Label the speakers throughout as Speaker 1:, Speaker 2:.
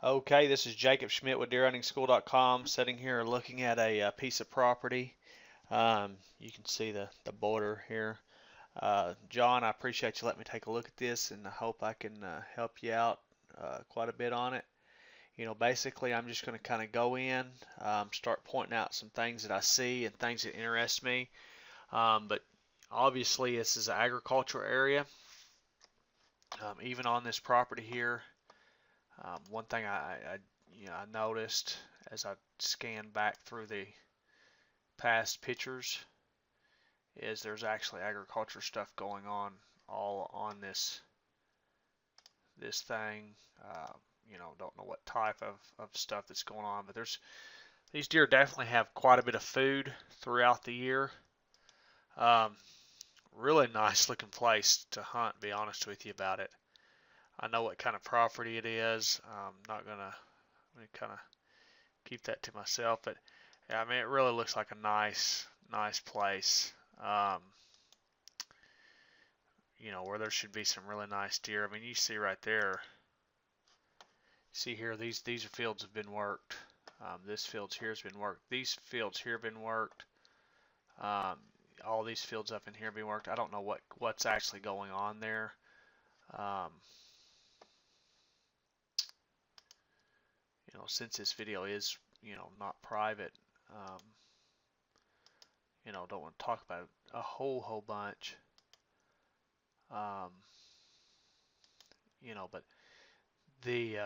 Speaker 1: Okay, this is Jacob Schmitt with deerhuntingschool.com, sitting here looking at a piece of property. You can see the border here. John, I appreciate you letting me take a look at this, and I hope I can help you out quite a bit on it. Basically, I'm just going to kind of go in, start pointing out some things that I see and things that interest me. But obviously, this is an agricultural area. Even on this property here, one thing I noticed as I scanned back through the past pictures is there's actually agriculture stuff going on all on this thing. Don't know what type of stuff that's going on, but these deer definitely have quite a bit of food throughout the year. Um, Really nice looking place to hunt, to be honest with you about it. I know what kind of property it is. I'm not gonna kind of keep that to myself, but yeah, I mean, it really looks like a nice place. Um, where there should be some really nice deer. I mean, you see right there. See here, these fields have been worked. This fields here has been worked. These fields here have been worked. Um, all these fields up in here have been worked. I don't know what's actually going on there. Um, since this video is not private, um, don't want to talk about it a whole bunch. Um, but the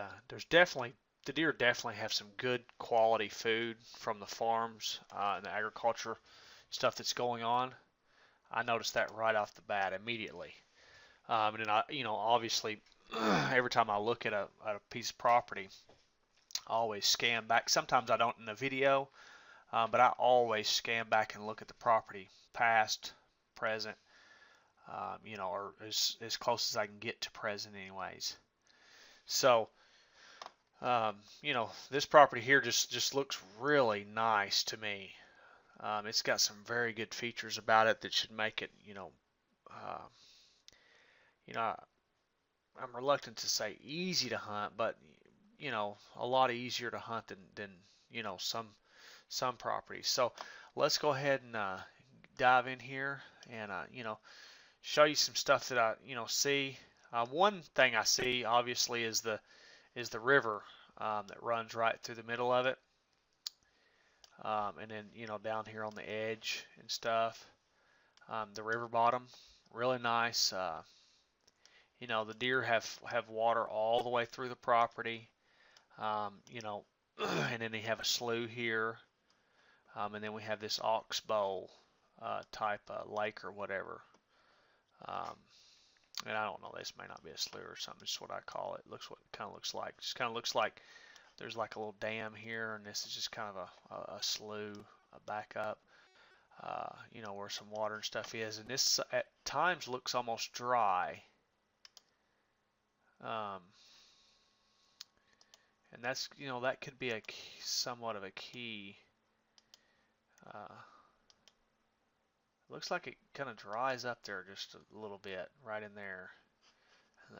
Speaker 1: deer definitely have some good quality food from the farms and the agriculture stuff that's going on. I noticed that right off the bat immediately. And then obviously, every time I look at a piece of property, I always scan back. Sometimes I don't in the video, but I always scan back and look at the property, past, present, or as close as I can get to present, anyways. So, this property here just looks really nice to me. It's got some very good features about it that should make it, uh, you know, I'm reluctant to say easy to hunt, but a lot easier to hunt than some properties. So let's go ahead and dive in here and show you some stuff that I see. One thing I see obviously is the river that runs right through the middle of it, and then down here on the edge and stuff. The river bottom, really nice. The deer have water all the way through the property. And then they have a slough here, and then we have this oxbow type lake or whatever. Um, and I don't know, this may not be a slough or something. It's what I call it. Looks what it kind of looks like. Just kind of looks like there's like a little dam here, and this is just kind of a slough, a backup. Where some water and stuff is, and this at times looks almost dry. Um, and that's that could be somewhat of a key. Looks like it kind of dries up there just a little bit right in there.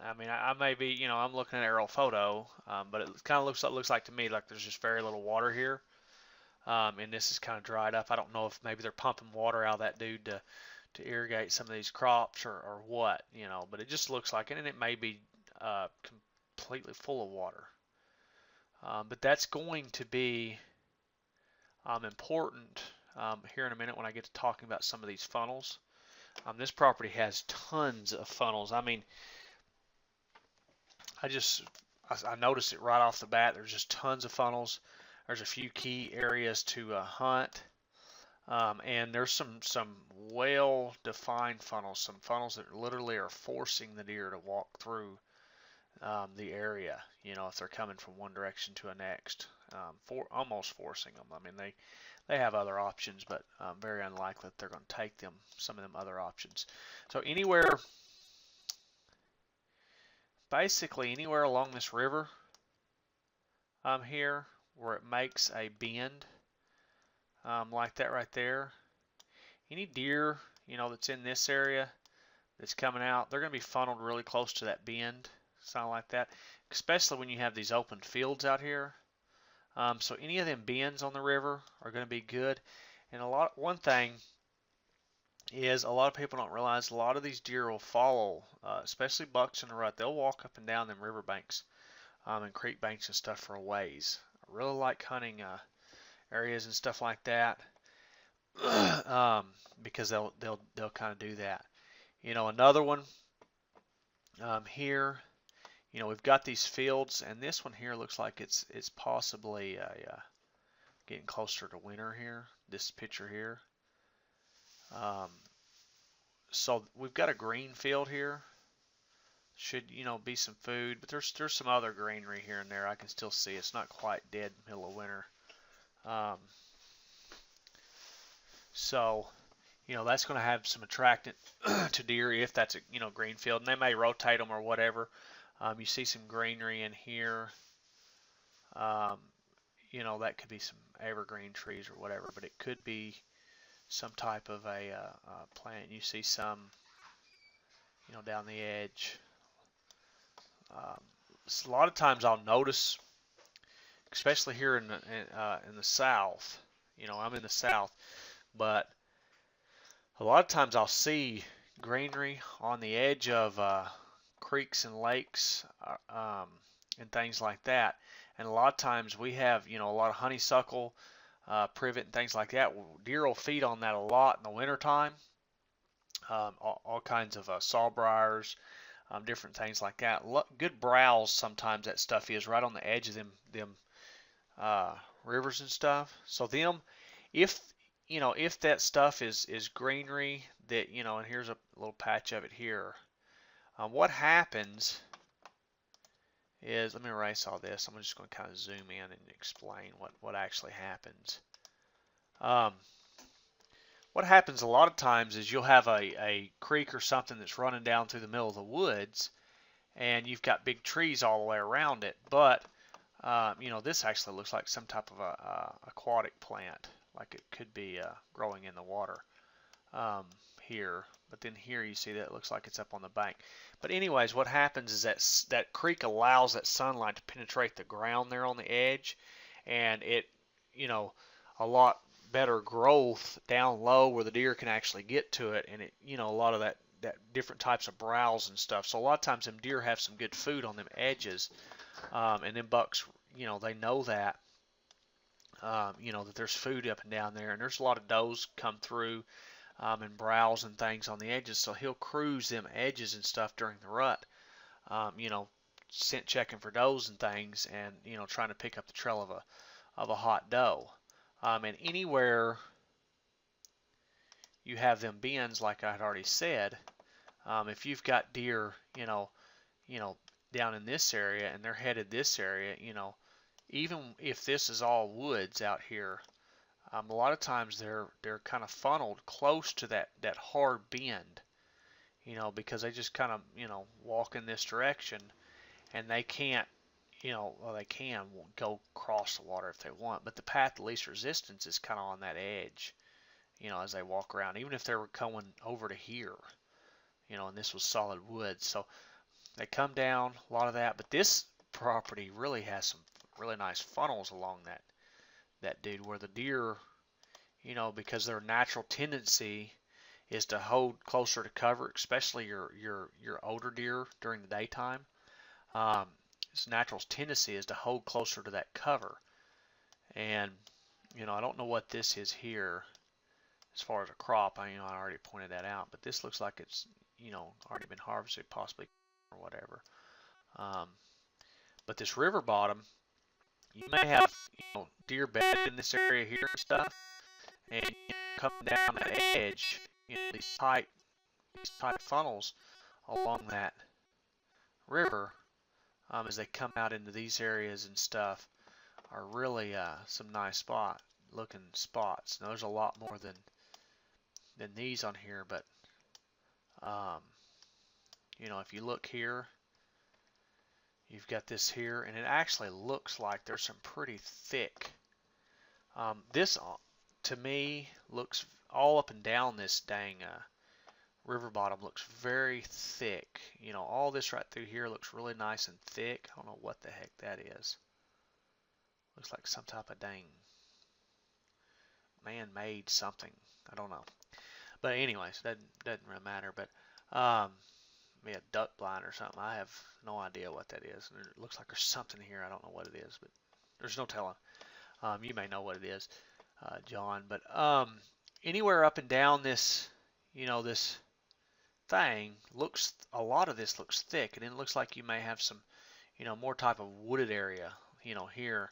Speaker 1: I mean, I may be, I'm looking at an aerial photo, but it kind of looks like to me like there's just very little water here, and this is kind of dried up. I don't know if maybe they're pumping water out of that dude to irrigate some of these crops or what, but it just looks like it, and it may be completely full of water. But that's going to be important here in a minute when I get to talking about some of these funnels. This property has tons of funnels. I mean, I noticed it right off the bat. There's just tons of funnels. There's a few key areas to hunt. And there's some well-defined funnels, some funnels that literally are forcing the deer to walk through the area, if they're coming from one direction to the next, almost forcing them. I mean, they have other options, but very unlikely that they're going to take some of them other options. So basically anywhere along this river here where it makes a bend like that right there, any deer that's in this area that's coming out, they're going to be funneled really close to that bend. something like that, especially when you have these open fields out here. So any of them bends on the river are going to be good. And one thing is a lot of people don't realize a lot of these deer will follow, especially bucks in the rut. They'll walk up and down them river banks and creek banks and stuff for a ways. I really like hunting areas and stuff like that because they'll kind of do that. You know, another one here. You know, we've got these fields, and this one here looks like it's possibly getting closer to winter here. This picture here. So we've got a green field here. Should, you know, be some food, but there's some other greenery here and there. I can still see it's not quite dead middle of winter. So, you know, that's going to have some attractant to deer if that's a, you know, green field, and they may rotate them or whatever. You see some greenery in here. You know, that could be some evergreen trees or whatever, but it could be some type of a plant. You see some, you know, down the edge. A lot of times I'll notice, especially here in the south. You know, I'm in the south, but a lot of times I'll see greenery on the edge of creeks and lakes and things like that. And a lot of times we have, you know, a lot of honeysuckle, privet and things like that. Deer will feed on that a lot in the wintertime. All kinds of sawbriars, different things like that. Good browse sometimes that stuff is right on the edge of them rivers and stuff. So if you know, if that stuff is greenery, that, you know, and here's a little patch of it here. What happens is, let me erase all this. I'm just going to kind of zoom in and explain what actually happens. What happens a lot of times is you'll have a creek or something that's running down through the middle of the woods, and you've got big trees all the way around it. But you know, this actually looks like some type of a aquatic plant, like it could be growing in the water here. But then here you see that it looks like it's up on the bank. But anyways, what happens is that creek allows that sunlight to penetrate the ground there on the edge, and it, you know, a lot better growth down low where the deer can actually get to it, and it, you know, a lot of that different types of browse and stuff. So a lot of times them deer have some good food on them edges, and then bucks, you know, they know that, you know, that there's food up and down there, and there's a lot of does come through and browse and things on the edges. So he'll cruise them edges and stuff during the rut, you know, scent checking for does and things, and, you know, trying to pick up the trail of a hot doe. And anywhere you have them bends, like I had already said, if you've got deer, you know, down in this area and they're headed this area, you know, even if this is all woods out here, a lot of times they're kind of funneled close to that hard bend, you know, because they just kind of, you know, walk in this direction, and they can't, you know, well, they can go across the water if they want, but the path of least resistance is kind of on that edge, you know, as they walk around, even if they were going over to here, you know, and this was solid wood. So they come down, a lot of that, but this property really has some really nice funnels along that dude, where the deer, you know, because their natural tendency is to hold closer to cover, especially your older deer during the daytime. Its natural tendency is to hold closer to that cover. And, you know, I don't know what this is here as far as a crop. I already pointed that out, but this looks like it's, you know, already been harvested, possibly, or whatever. But this river bottom, you may have, you know, deer bedded in this area here and stuff, and, you know, coming down that edge, you know, these tight funnels along that river, as they come out into these areas and stuff, are really some nice looking spots. Now, there's a lot more than these on here, but you know, if you look here, you've got this here, and it actually looks like there's some pretty thick. This to me looks all up and down this dang river bottom looks very thick. You know, all this right through here looks really nice and thick. I don't know what the heck that is. Looks like some type of dang man-made something. I don't know. But anyways, that doesn't really matter. But maybe a duck blind or something. I have no idea what that is. And it looks like there's something here. I don't know what it is, but there's no telling. You may know what it is, John. But anywhere up and down this, you know, this thing looks, a lot of this looks thick, and it looks like you may have some, you know, more type of wooded area, you know, here.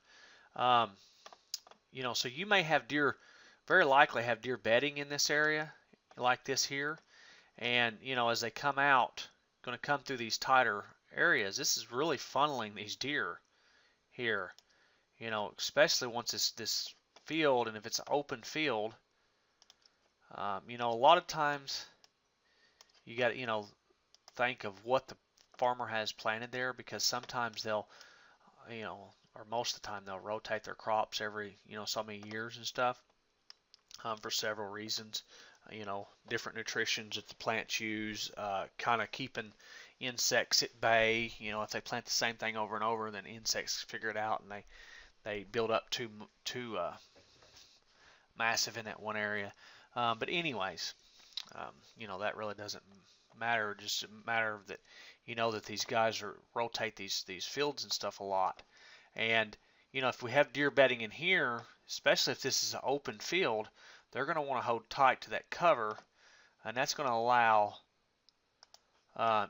Speaker 1: You know, so you may have deer, very likely have deer bedding in this area, like this here. And, you know, as they come out, going to come through these tighter areas, this is really funneling these deer here, you know, especially once this field, and if it's an open field, you know, a lot of times you got to, you know, think of what the farmer has planted there, because sometimes they'll, you know, or most of the time they'll rotate their crops every, you know, so many years and stuff, for several reasons. You know, different nutritions that the plants use, kind of keeping insects at bay. You know, if they plant the same thing over and over, then insects figure it out and they build up too massive in that one area. But anyways, you know, that really doesn't matter. Just a matter of that, you know, that these guys rotate these fields and stuff a lot. And you know, if we have deer bedding in here, especially if this is an open field, they're going to want to hold tight to that cover, and that's going to allow,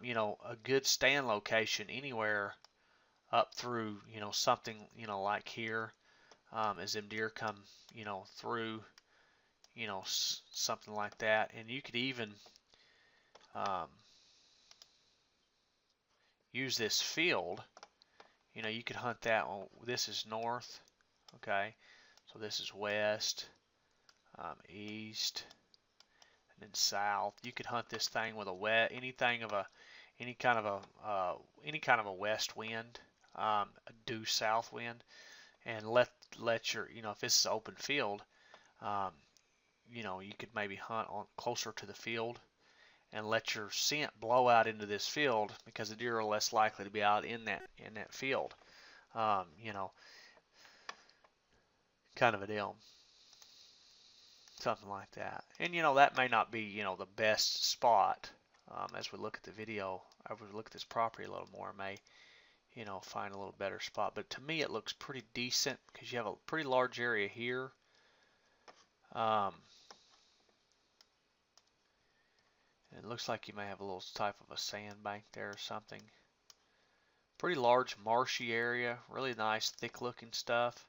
Speaker 1: you know, a good stand location anywhere up through, you know, something, you know, like here, as them deer come, you know, through, you know, something like that. And you could even use this field. You know, you could hunt that one. This is north, okay, so this is west, east, and then south. You could hunt this thing with any kind of a west wind, a due south wind, and let your, you know, if this is an open field, you know, you could maybe hunt on closer to the field and let your scent blow out into this field, because the deer are less likely to be out in that field. You know, kind of a deal. Something like that. And you know, that may not be, you know, the best spot. As we look at the video, as we look at this property a little more, I may, you know, find a little better spot. But to me, it looks pretty decent because you have a pretty large area here. It looks like you may have a little type of a sandbank there or something. Pretty large marshy area, really nice thick looking stuff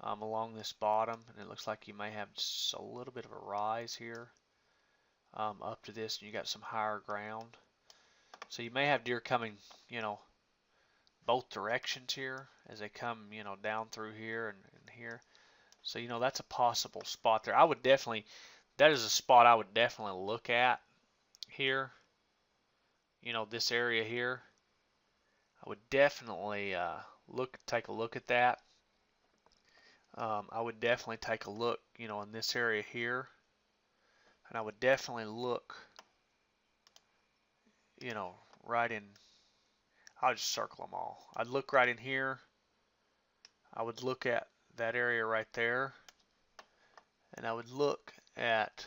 Speaker 1: along this bottom, and it looks like you may have just a little bit of a rise here up to this, and you got some higher ground. So you may have deer coming, you know, both directions here as they come, you know, down through here and here. So, you know, that's a possible spot there. I would definitely, that is a spot I would definitely look at here. You know, this area here, I would definitely take a look at that. I would definitely take a look, you know, in this area here, and I would definitely look, you know, right in, I'll just circle them all. I'd look right in here. I would look at that area right there, and I would look at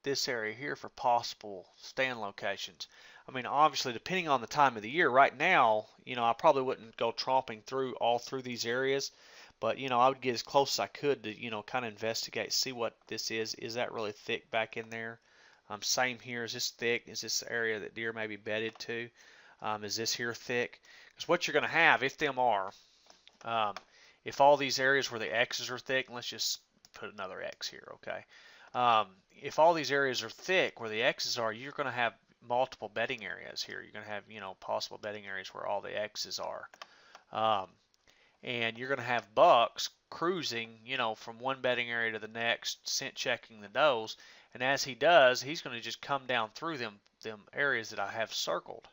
Speaker 1: this area here for possible stand locations. I mean, obviously, depending on the time of the year, right now, you know, I probably wouldn't go tromping through these areas, but, you know, I would get as close as I could to, you know, kind of investigate, see what this is. Is that really thick back in there? Same here. Is this thick? Is this the area that deer may be bedded to? Is this here thick? Because what you're going to have, if them are, if all these areas where the X's are thick, and let's just put another X here, okay? If all these areas are thick where the X's are, you're going to have multiple bedding areas here. You're going to have, you know, possible bedding areas where all the X's are. And you're going to have bucks cruising, you know, from one bedding area to the next, scent checking the does. And as he does, he's going to just come down through them areas that I have circled.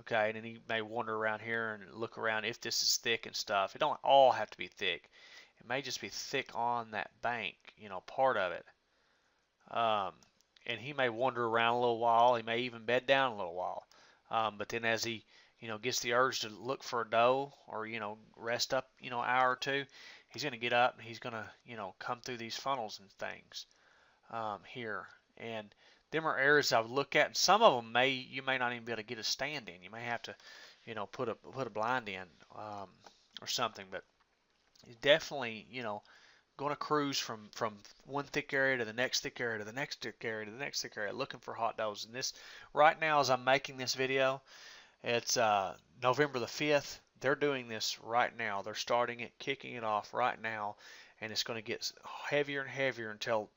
Speaker 1: Okay, and then he may wander around here and look around if this is thick and stuff. It don't all have to be thick. It may just be thick on that bank, you know, part of it. and he may wander around a little while. He may even bed down a little while. But then as he, gets the urge to look for a doe or, rest up, an hour or two, he's going to get up and he's going to, come through these funnels and things here. And them are areas I would look at, and some of them you may not even be able to get a stand in. You may have to, put a blind in or something. But definitely, going to cruise from one thick area to the next thick area to the next thick area to the next thick area, looking for hot does. And this right now, as I'm making this video, it's November the 5th. They're doing this right now. They're starting it, kicking it off right now, and it's going to get heavier and heavier until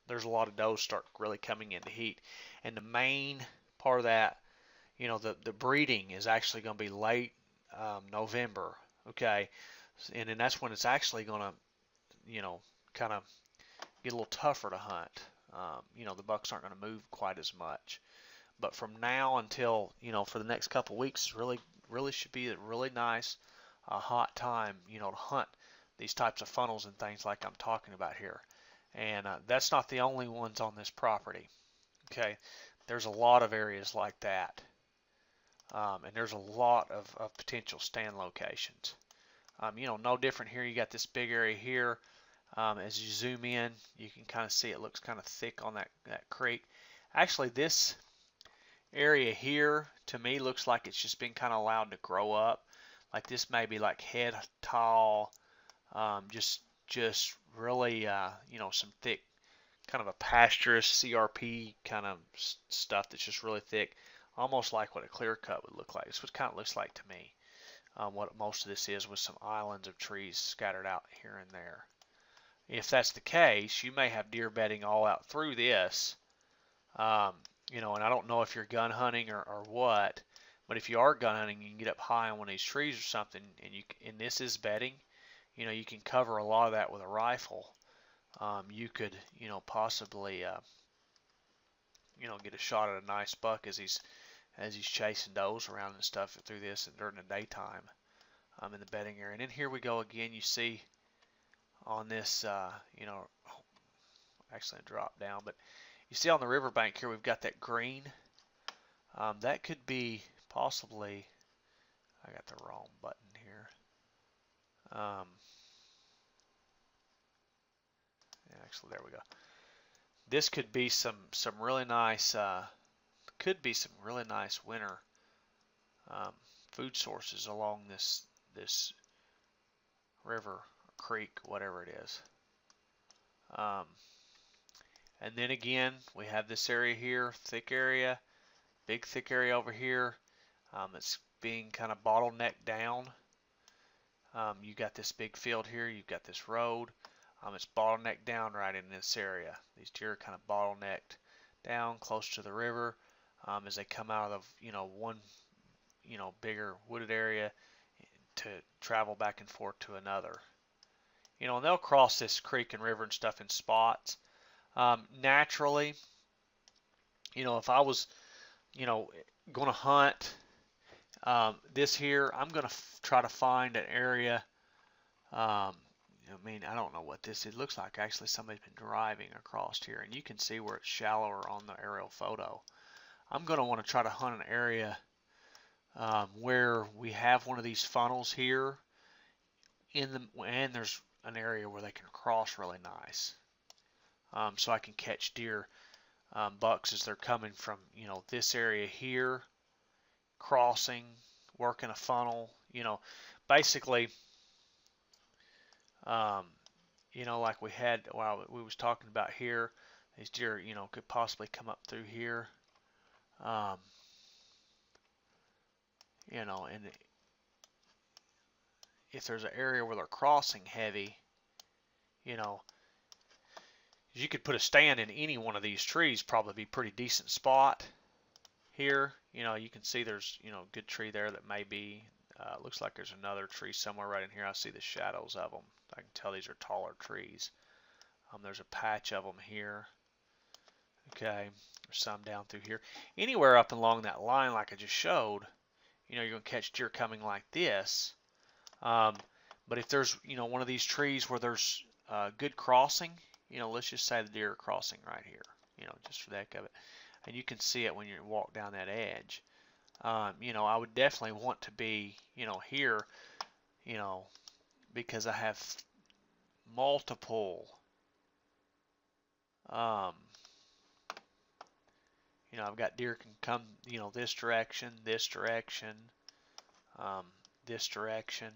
Speaker 1: there's a lot of does start really coming into heat. And the main part of that, the breeding is actually going to be late November. Okay, and then that's when it's actually going to kind of get a little tougher to hunt. The bucks aren't going to move quite as much. But from now until, for the next couple weeks, really should be a really nice, hot time, to hunt these types of funnels and things like I'm talking about here. And that's not the only ones on this property. Okay, there's a lot of areas like that. And there's a lot of potential stand locations. No different here. You got this big area here. As you zoom in, you can kind of see it looks kind of thick on that creek. Actually, this area here to me looks like it's just been kind of allowed to grow up. Like this may be like head tall, just really some thick, kind of a pasturous CRP kind of stuff that's just really thick, almost like what a clear cut would look like. This is what it kind of looks like to me. What most of this is, with some islands of trees scattered out here and there. If that's the case, you may have deer bedding all out through this. And I don't know if you're gun hunting or what, but if you are gun hunting, you can get up high on one of these trees or something, and this is bedding. You can cover a lot of that with a rifle. You could, possibly, get a shot at a nice buck as he's chasing does around and stuff through this and during the daytime in the bedding area. And then here we go again. You see on this, actually I dropped down, but you see on the riverbank here we've got that green. That could be possibly, I got the wrong button here. Actually, there we go. This could be some really nice, winter food sources along this river, or creek, whatever it is. And then again, we have this area here, thick area, big thick area over here. It's being kind of bottlenecked down. You got this big field here, you've got this road. It's bottlenecked down right in this area. These deer are kind of bottlenecked down close to the river as they come out of one bigger wooded area to travel back and forth to another. And they'll cross this creek and river and stuff in spots. Naturally, if I was going to hunt this here, I'm going to try to find an area. I don't know what this is. It looks like actually somebody's been driving across here, and you can see where it's shallower on the aerial photo. I'm going to want to try to hunt an area where we have one of these funnels here and there's an area where they can cross really nice. So I can catch deer, bucks as they're coming from this area here, crossing, working a funnel, basically like we had while we was talking about here, these deer could possibly come up through here, and if there's an area where they're crossing heavy, you could put a stand in any one of these trees, probably be a pretty decent spot here. You can see there's good tree there that may be, looks like there's another tree somewhere right in here. I see the shadows of them. I can tell these are taller trees. There's a patch of them here. Okay, there's some down through here. Anywhere up along that line like I just showed, you're going to catch deer coming like this. But if there's one of these trees where there's good crossing, let's just say the deer are crossing right here. just for the heck of it. And you can see it when you walk down that edge. I would definitely want to be, here, because I have multiple, I've got deer can come, this direction, this direction, this direction,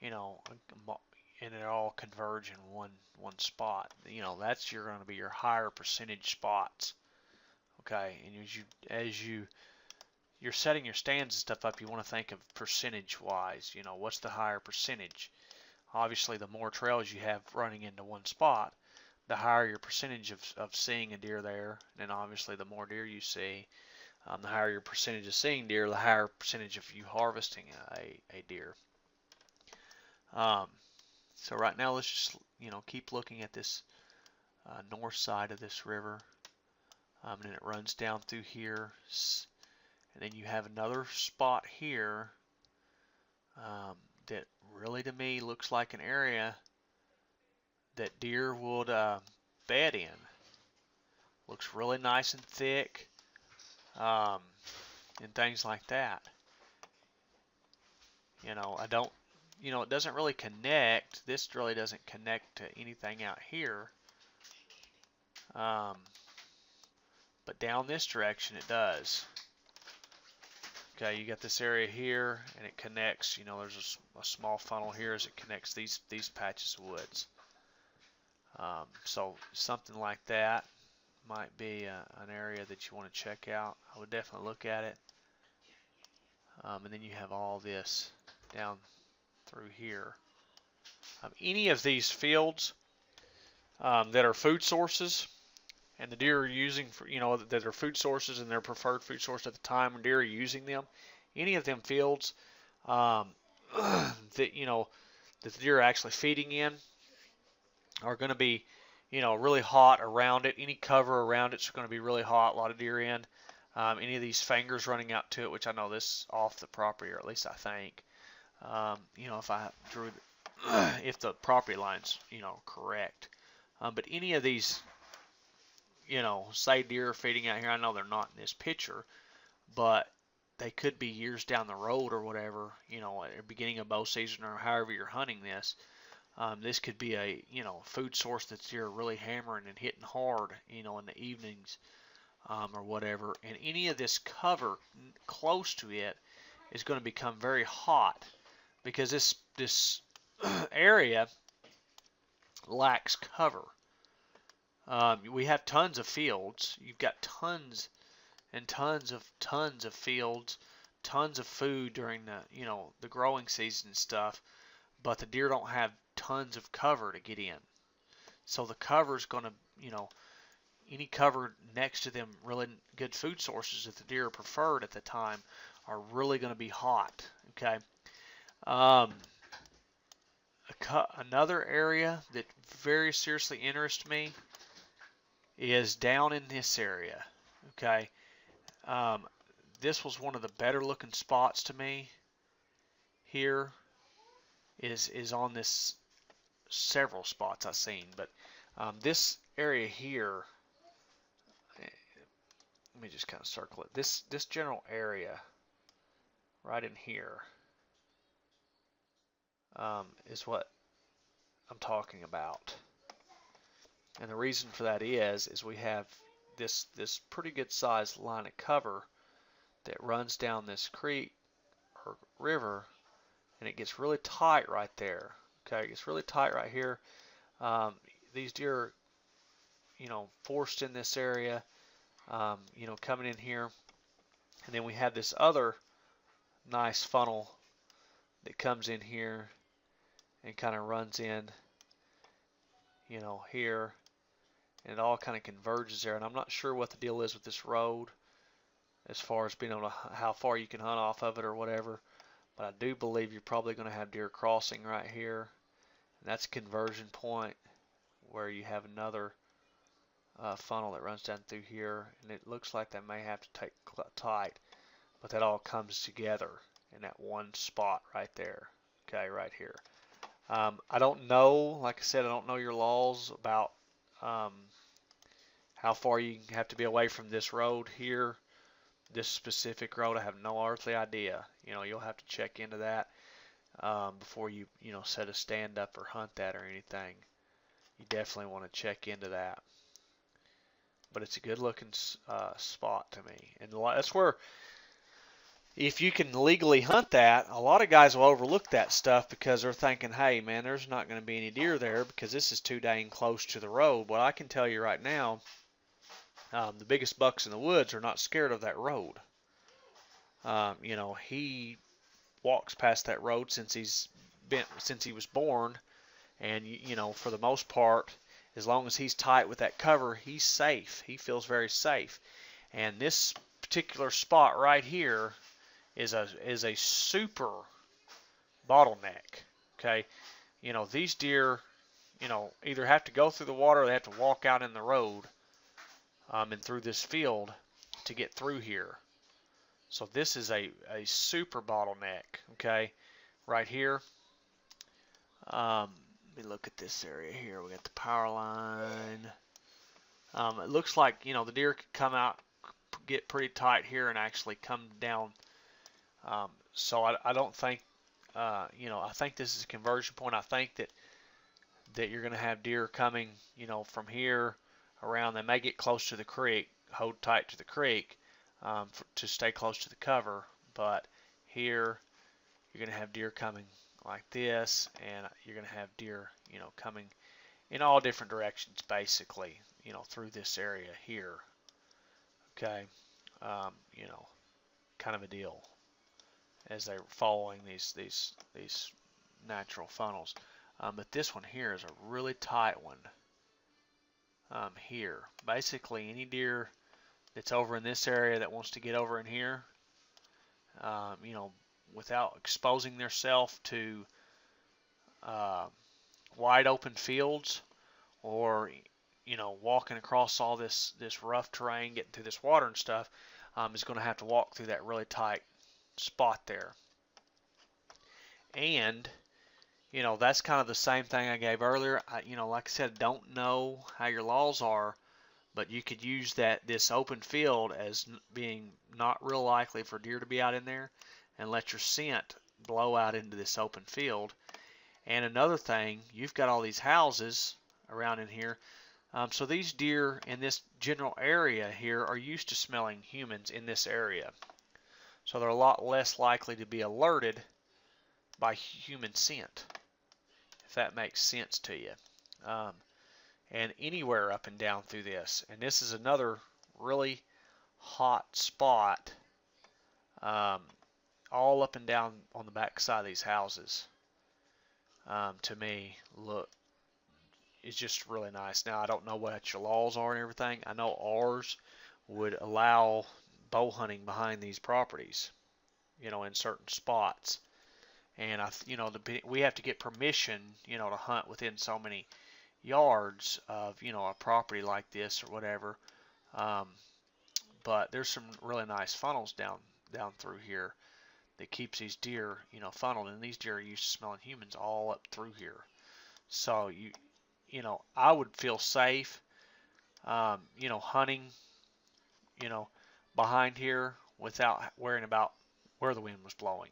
Speaker 1: and it all converge in one spot. That's going to be your higher percentage spots. Okay, and as you're setting your stands and stuff up, you want to think of percentage wise. What's the higher percentage? Obviously, the more trails you have running into one spot, the higher your percentage of seeing a deer there. And then obviously, the more deer you see, the higher your percentage of seeing deer, the higher percentage of you harvesting a deer. So right now, let's just keep looking at this north side of this river, and then it runs down through here, and then you have another spot here that really, to me, looks like an area that deer would bed in. Looks really nice and thick, and things like that. I don't. It doesn't really connect. This really doesn't connect to anything out here. But down this direction it does. Okay, you got this area here, and it connects. There's a small funnel here as it connects these patches of woods. So something like that might be an area that you want to check out. I would definitely look at it. And then you have all this down through here. Any of these fields that are food sources, and the deer are using for, that are food sources and their preferred food source at the time when deer are using them, any of them fields that that the deer are actually feeding in are going to be really hot around it. Any cover around it's going to be really hot. A lot of deer in. Any of these fingers running out to it, which I know this is off the property, or at least I think. If I drew, if the property line's, correct. But any of these, say deer are feeding out here, I know they're not in this picture, but they could be years down the road or whatever, at the beginning of bow season or however you're hunting this. This could be a, food source that's deer really hammering and hitting hard, in the evenings, or whatever. And any of this cover close to it is going to become very hot, because this area lacks cover. We have tons of fields. You've got tons and tons of fields, tons of food during the growing season and stuff, but the deer don't have tons of cover to get in. So the cover is going to, any cover next to them really good food sources that the deer are preferred at the time are really going to be hot. Okay. Another area that very seriously interests me is down in this area. Okay. This was one of the better looking spots to me. Here is on this several spots I've seen, but this area here, let me just kind of circle it. This general area right in here is what I'm talking about. And the reason for that is we have this pretty good sized line of cover that runs down this creek or river, and it gets really tight right there. Okay, it gets really tight right here. These deer are, forced in this area, coming in here. And then we have this other nice funnel that comes in here and kind of runs in, here. And it all kind of converges there. And I'm not sure what the deal is with this road as far as being able to, how far you can hunt off of it or whatever. But I do believe you're probably going to have deer crossing right here. And that's a conversion point where you have another funnel that runs down through here. And it looks like they may have to take tight. But that all comes together in that one spot right there. Okay, right here. I don't know, like I said, I don't know your laws about How far you have to be away from this road here, this specific road, I have no earthly idea. You'll have to check into that before you set a stand up or hunt that or anything. You definitely want to check into that. But it's a good looking spot to me, and that's where, if you can legally hunt that, a lot of guys will overlook that stuff because they're thinking, hey man, there's not going to be any deer there because this is too dang close to the road. Well, I can tell you right now, the biggest bucks in the woods are not scared of that road. He walks past that road since he was born, and for the most part, as long as he's tight with that cover, he's safe. He feels very safe. And this particular spot right here is a super bottleneck. Okay, these deer, either have to go through the water or they have to walk out in the road and through this field to get through here. So this is a super bottleneck. Okay, right here. Let me look at this area here. We got the power line. It looks like the deer could come out, get pretty tight here, and actually come down. So I don't think, I think this is a conversion point. I think that you're going to have deer coming, from here around. They may get close to the creek, hold tight to the creek to stay close to the cover. But here you're going to have deer coming like this, and you're going to have deer, coming in all different directions, basically, through this area here. Okay, kind of a deal, as they're following these natural funnels. But this one here is a really tight one. Here, basically, any deer that's over in this area that wants to get over in here, without exposing themselves to wide open fields, or walking across all this rough terrain, getting through this water and stuff, is going to have to walk through that really tight spot there. And that's kind of the same thing I gave earlier. Like I said, don't know how your laws are, but you could use this open field as being not real likely for deer to be out in there, and let your scent blow out into this open field. And another thing, you've got all these houses around in here, so these deer in this general area here are used to smelling humans in this area, so they're a lot less likely to be alerted by human scent, if that makes sense to you. And anywhere up and down through this, and this is another really hot spot, all up and down on the back side of these houses. To me, look, it's just really nice. Now, I don't know what your laws are and everything. I know ours would allow bow hunting behind these properties, in certain spots. And we have to get permission, to hunt within so many yards of, a property like this or whatever. But there's some really nice funnels down through here that keeps these deer, funneled, and these deer are used to smelling humans all up through here. So I would feel safe, hunting, behind here without worrying about where the wind was blowing.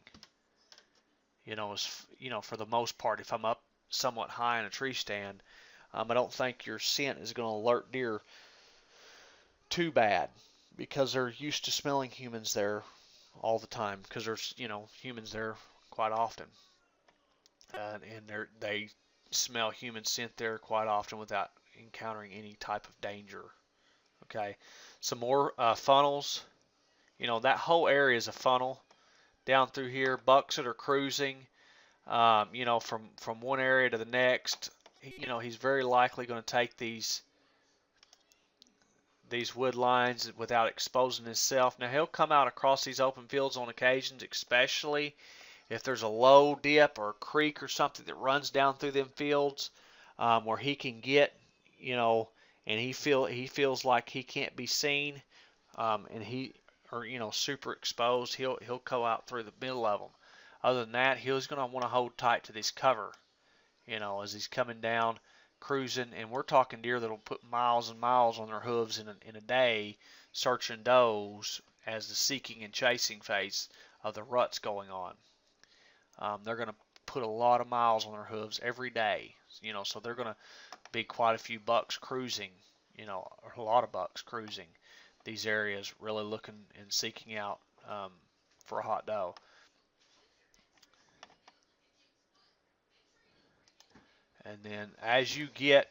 Speaker 1: For the most part, if I'm up somewhat high in a tree stand, I don't think your scent is going to alert deer too bad, because they're used to smelling humans there all the time, because there's humans there quite often, and they smell human scent there quite often without encountering any type of danger. Okay, some more funnels. That whole area is a funnel down through here. Bucks that are cruising, from one area to the next, he's very likely going to take these wood lines without exposing himself. Now, he'll come out across these open fields on occasions, especially if there's a low dip or a creek or something that runs down through them fields, where he can get, and he feels like he can't be seen, and super exposed. He'll go out through the middle of them. Other than that, he's going to want to hold tight to this cover, as he's coming down, cruising, and we're talking deer that'll put miles and miles on their hooves in a day searching does as the seeking and chasing phase of the rut's going on. They're going to put a lot of miles on their hooves every day, so they're going to be quite a few bucks cruising, or a lot of bucks cruising these areas, really looking and seeking out for a hot doe. And then as you get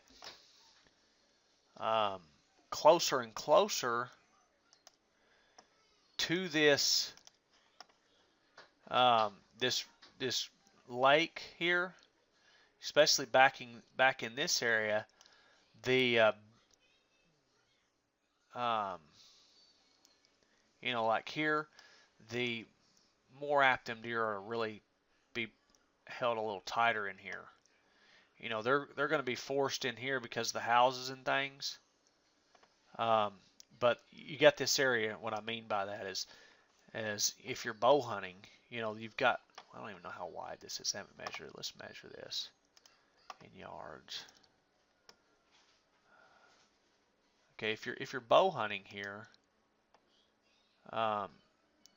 Speaker 1: closer and closer to this this lake here, especially back in this area, the like here, the more apt them deer are to really be held a little tighter in here. They're going to be forced in here because of the houses and things. But you got this area. What I mean by that is if you're bow hunting, you've got, I don't even know how wide this is. I haven't measured it. Let's measure this in yards. Okay, if you're bow hunting here,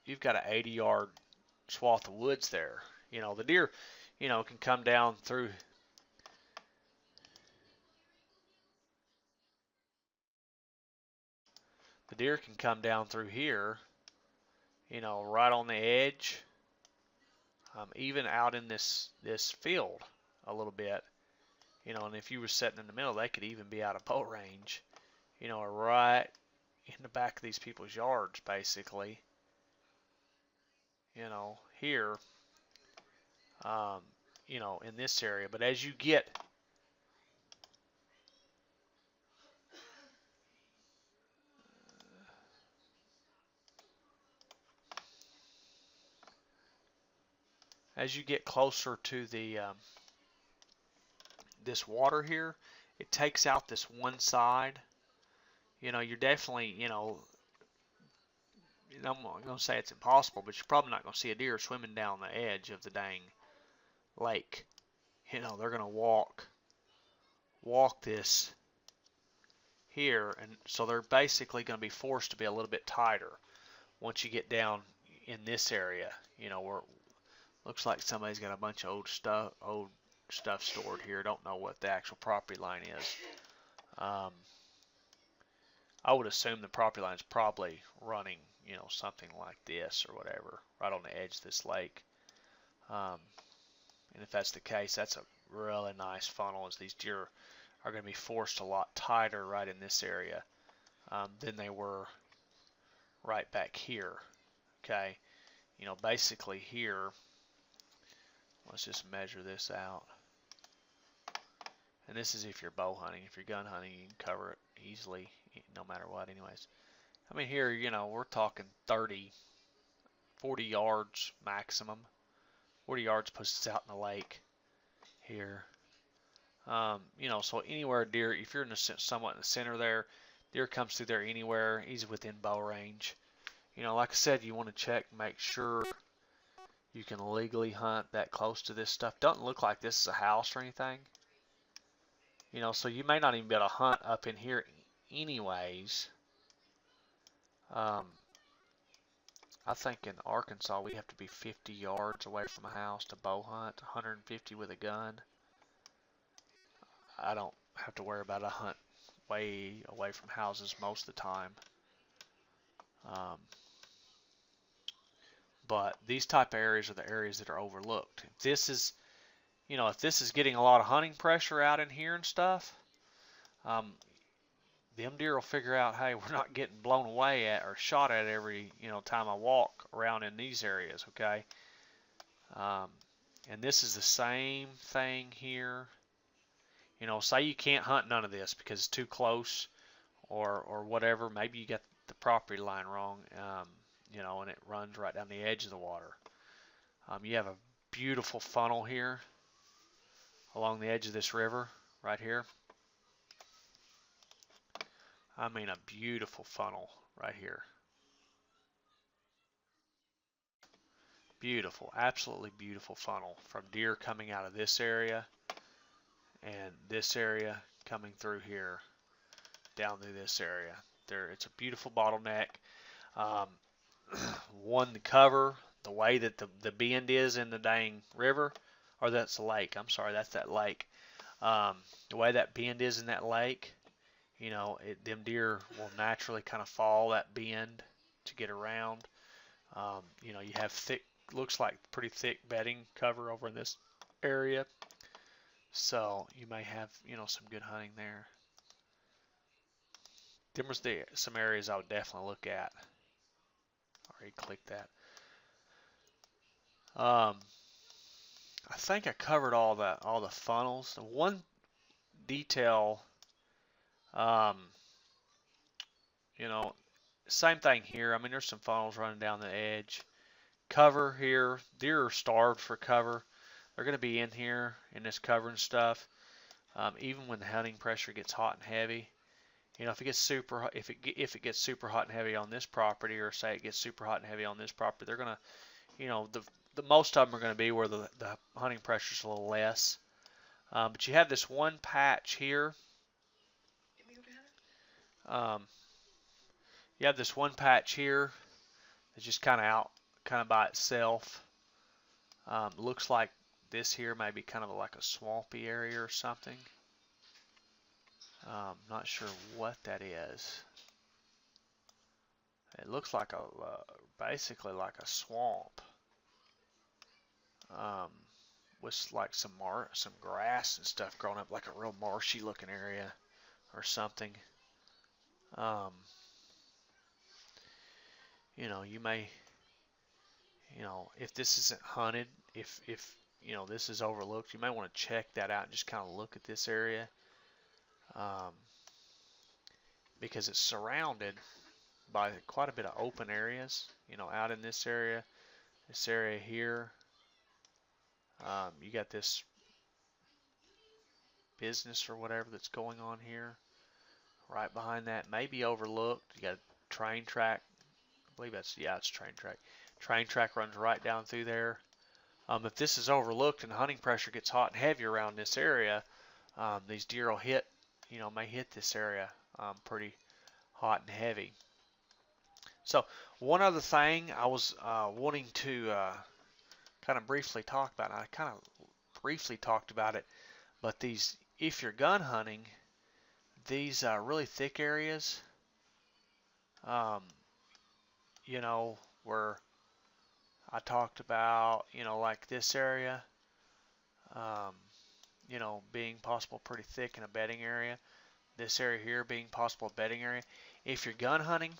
Speaker 1: you've got an 80-yard swath of woods there. The deer, can come down through. The deer can come down through here, right on the edge, even out in this field a little bit, and if you were sitting in the middle, they could even be out of bow range, right in the back of these people's yards, basically, here, in this area. But as you get closer to the this water here, it takes out this one side. You're definitely, I'm not going to say it's impossible, but you're probably not going to see a deer swimming down the edge of the dang lake. They're going to walk this here, and so they're basically going to be forced to be a little bit tighter once you get down in this area, where it looks like somebody's got a bunch of old stuff stored here. Don't know what the actual property line is. I would assume the property line is probably running, something like this or whatever, right on the edge of this lake. And if that's the case, that's a really nice funnel, as these deer are going to be forced a lot tighter right in this area than they were right back here. Okay, basically here, let's just measure this out. And this is if you're bow hunting. If you're gun hunting, you can cover it easily, no matter what anyways. I mean, here, we're talking 30, 40 yards maximum. 40 yards puts us out in the lake here. So anywhere deer, if you're somewhat in the center there, deer comes through there anywhere, he's within bow range. Like I said, you want to check, make sure you can legally hunt that close to this stuff. Doesn't look like this is a house or anything. So you may not even be able to hunt up in here anyways. I think in Arkansas we have to be 50 yards away from a house to bow hunt, 150 with a gun. I don't have to worry about a hunt way away from houses most of the time. But these type of areas are the areas that are overlooked. If this is, if this is getting a lot of hunting pressure out in here and stuff, them deer will figure out, hey, we're not getting blown away at or shot at every, time I walk around in these areas, okay? And this is the same thing here. Say you can't hunt none of this because it's too close or whatever. Maybe you got the property line wrong, and it runs right down the edge of the water. You have a beautiful funnel here along the edge of this river right here. I mean, a beautiful funnel right here. Beautiful, absolutely beautiful funnel from deer coming out of this area and this area coming through here down through this area. It's a beautiful bottleneck. Um, One, the cover, the way that the bend is in the dang river, or that's the lake. I'm sorry, that's that lake. The way that bend is in that lake, them deer will naturally kind of fall that bend to get around. You have thick, looks like pretty thick bedding cover over in this area, so you may have some good hunting there. There's some areas I would definitely look at. Already clicked that. I think I covered all the funnels. The one detail, um, same thing here. I mean, there's some funnels running down the edge. Cover here, deer are starved for cover. They're going to be in here in this cover and stuff. Even when the hunting pressure gets hot and heavy, if it gets super, if it gets super hot and heavy on this property, or say it gets super hot and heavy on this property, they're going to, the most of them are going to be where the hunting pressure is a little less. But you have this one patch here. You have this one patch here that's just kind of out, kind of by itself. Looks like this here may be kind of like a swampy area or something. Not sure what that is. It looks like basically like a swamp. With like some grass and stuff growing up, like a real marshy looking area or something. You may, if this isn't hunted, if this is overlooked, you may want to check that out and just kind of look at this area, because it's surrounded by quite a bit of open areas. Out in this area here, you got this business or whatever that's going on here. Right behind that, may be overlooked. You got a train track. I believe it's train track. Train track runs right down through there. If this is overlooked and the hunting pressure gets hot and heavy around this area, these deer will may hit this area pretty hot and heavy. So one other thing I was wanting to kind of briefly talk about, and I kind of briefly talked about it, but if you're gun hunting, these really thick areas, where I talked about, like this area, being possible pretty thick in a bedding area. This area here being possible bedding area. If you're gun hunting,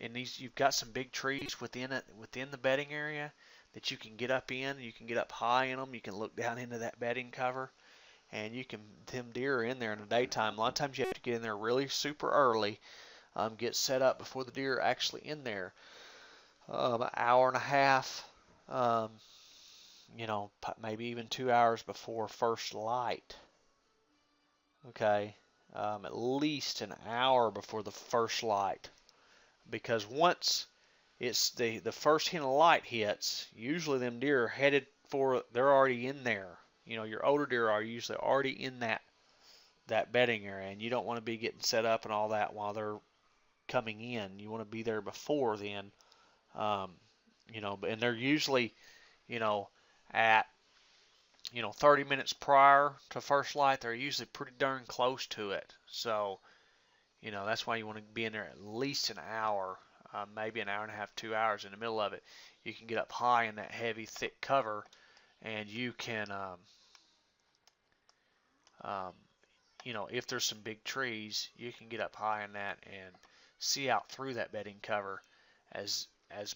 Speaker 1: and you've got some big trees within the bedding area that you can get up in. You can get up high in them. You can look down into that bedding cover, and them deer are in there in the daytime. A lot of times you have to get in there really super early, get set up before the deer are actually in there. An hour and a half, maybe even 2 hours before first light. Okay, at least an hour before the first light, because once it's the first hint of light hits, usually them deer are headed for, they're already in there. Your older deer are usually already in that bedding area, and you don't want to be getting set up and all that while they're coming in. You want to be there before then. And they're usually, at 30 minutes prior to first light, they're usually pretty darn close to it. So, that's why you want to be in there at least an hour, maybe an hour and a half, 2 hours in the middle of it. You can get up high in that heavy, thick cover, and you can, if there's some big trees, you can get up high in that and see out through that bedding cover as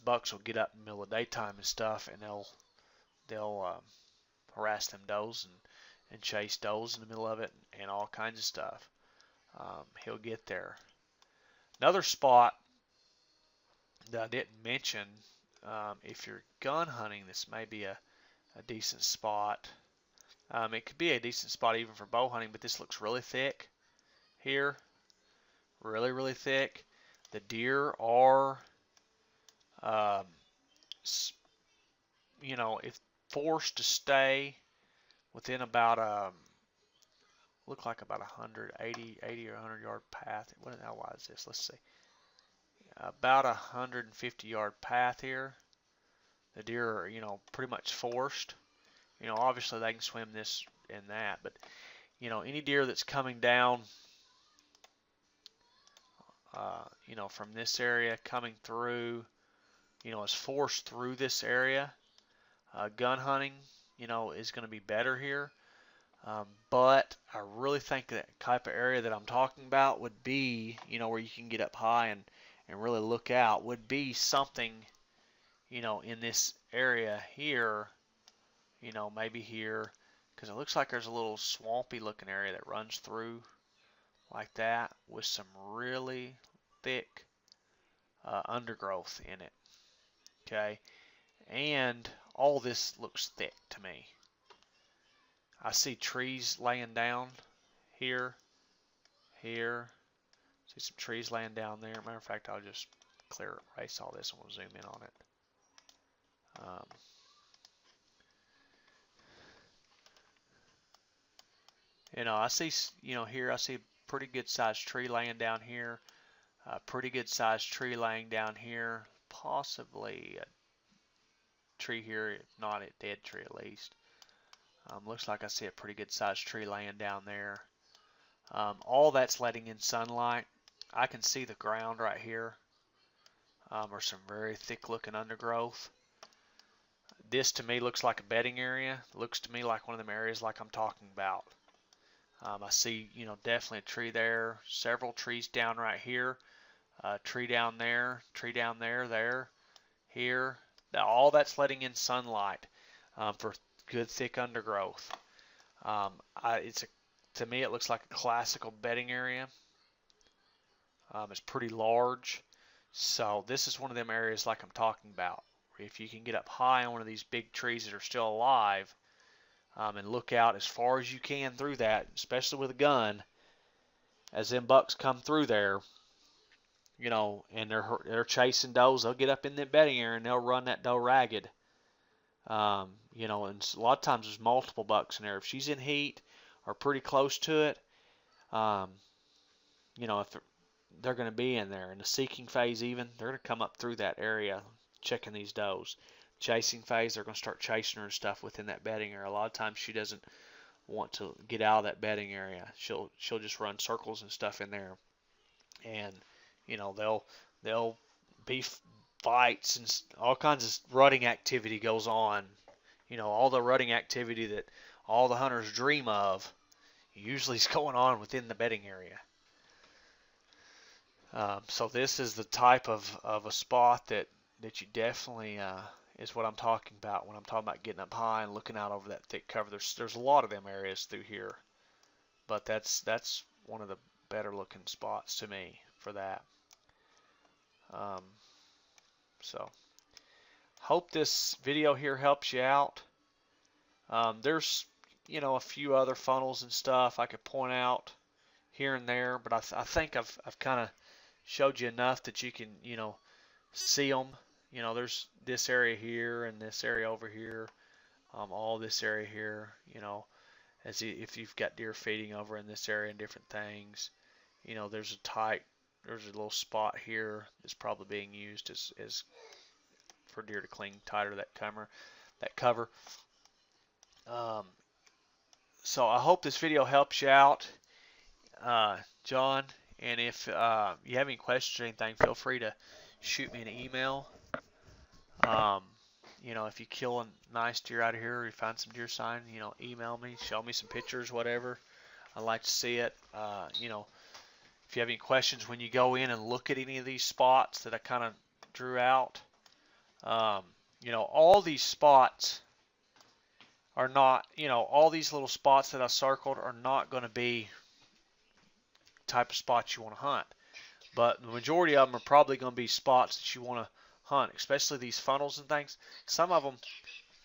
Speaker 1: bucks will get up in the middle of the daytime and stuff, and they'll harass them does and chase does in the middle of it and all kinds of stuff. He'll get there. Another spot that I didn't mention, if you're gun hunting, this may be a decent spot. It could be a decent spot even for bow hunting, but this looks really thick here. Really, really thick. The deer are, if forced to stay within about look like about 80 or 100 yard path. How wide is this? Let's see. About 150 yard path here. The deer are, pretty much forced. Obviously they can swim this and that, but any deer that's coming down, from this area coming through, is forced through this area. Gun hunting, is going to be better here. But I really think that type of area that I'm talking about would be, where you can get up high and really look out, would be something, in this area here, maybe here, because it looks like there's a little swampy looking area that runs through like that with some really thick undergrowth in it. Okay, and all this looks thick to me. I see trees laying down here, see some trees laying down there. Matter of fact, I'll just erase all this and we'll zoom in on it. I see, here I see a pretty good sized tree laying down here, a pretty good sized tree laying down here, possibly a tree here, if not a dead tree at least. Looks like I see a pretty good sized tree laying down there. All that's letting in sunlight. I can see the ground right here, or some very thick looking undergrowth. This to me looks like a bedding area. Looks to me like one of them areas like I'm talking about. I see, definitely a tree there, several trees down right here, tree down there, there, here. All that's letting in sunlight for good thick undergrowth. To me it looks like a classical bedding area. It's pretty large, so this is one of them areas like I'm talking about. If you can get up high on one of these big trees that are still alive, and look out as far as you can through that, especially with a gun, as them bucks come through there, and they're chasing does, they'll get up in that bedding area and they'll run that doe ragged. And a lot of times there's multiple bucks in there. If she's in heat or pretty close to it, if they're going to be in there in the seeking phase, even they're going to come up through that area checking these does. Chasing phase, they're going to start chasing her and stuff within that bedding area. A lot of times she doesn't want to get out of that bedding area. She'll just run circles and stuff in there, and they'll be fights and all kinds of rutting activity goes on. All the rutting activity that all the hunters dream of usually is going on within the bedding area. So this is the type of a spot that you definitely is what I'm talking about when I'm talking about getting up high and looking out over that thick cover. There's a lot of them areas through here, but that's one of the better looking spots to me for that. So hope this video here helps you out. There's a few other funnels and stuff I could point out here and there, but I think I've kind of showed you enough that you can see them. There's this area here and this area over here, all this area here, if you've got deer feeding over in this area and different things. There's a little spot here that's probably being used as for deer to cling tighter to that cover. So I hope this video helps you out, John, and if you have any questions or anything, feel free to shoot me an email. If you kill a nice deer out of here or you find some deer sign, email me, show me some pictures, whatever. I'd like to see it. If you have any questions when you go in and look at any of these spots that I kind of drew out, all these spots are not, all these little spots that I circled are not going to be type of spots you want to hunt. But the majority of them are probably going to be spots that you want to hunt, especially these funnels and things. Some of them,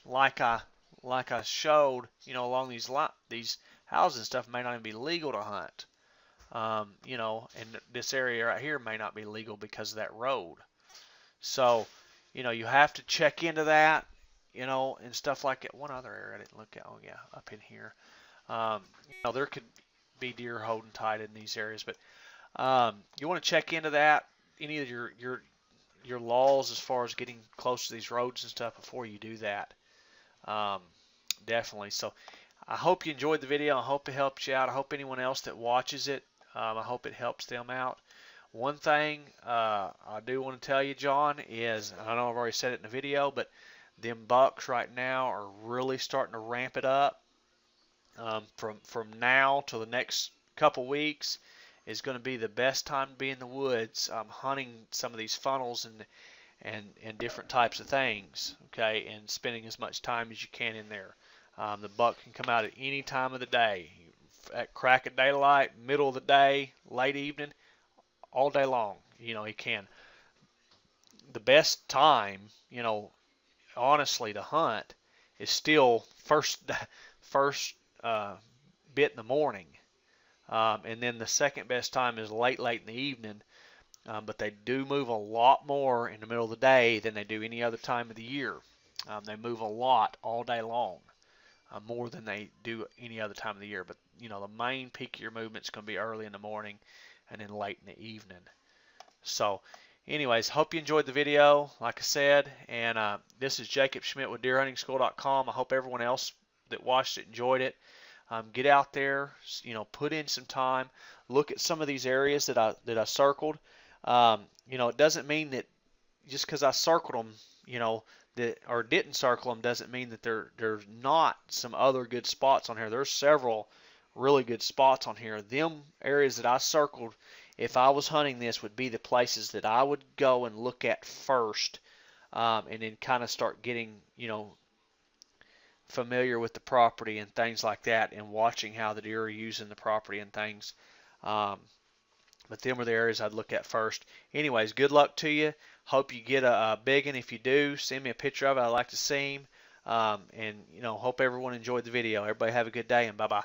Speaker 1: like I showed, along these houses and stuff, may not even be legal to hunt. And this area right here may not be legal because of that road. So, you have to check into that, and stuff like that. One other area I didn't look at. Oh yeah, up in here. be deer holding tight in these areas. But you want to check into that, any of your laws as far as getting close to these roads and stuff before you do that. Definitely. So I hope you enjoyed the video. I hope it helped you out. I hope anyone else that watches it, I hope it helps them out. One thing I do want to tell you, John, is, I know I've already said it in the video, but them bucks right now are really starting to ramp it up. From now till the next couple weeks is going to be the best time to be in the woods, hunting some of these funnels and different types of things, okay, and spending as much time as you can in there. The buck can come out at any time of the day, at crack of daylight, middle of the day, late evening, all day long. You know, he can. The best time, you know, honestly, to hunt is still first bit in the morning, and then the second best time is late in the evening. But they do move a lot more in the middle of the day than they do any other time of the year. They move a lot all day long, more than they do any other time of the year. But you know, the main peak of your movement is going to be early in the morning and then late in the evening. So anyways, hope you enjoyed the video, like I said, and this is Jacob Schmitt with DeerHuntingSchool.com. I hope everyone else that watched it enjoyed it. Get out there, you know, put in some time, look at some of these areas that I circled. You know, it doesn't mean that just because I circled them, you know, that, or didn't circle them, doesn't mean that there's not some other good spots on here. There's several really good spots on here. Them areas that I circled, if I was hunting this, would be the places that I would go and look at first, and then kind of start getting, you know, familiar with the property and things like that, and watching how the deer are using the property and things. But them are the areas I'd look at first. Anyways, good luck to you. Hope you get a big one. If you do, send me a picture of it. I'd like to see him. And, you know, hope everyone enjoyed the video. Everybody have a good day, and bye-bye.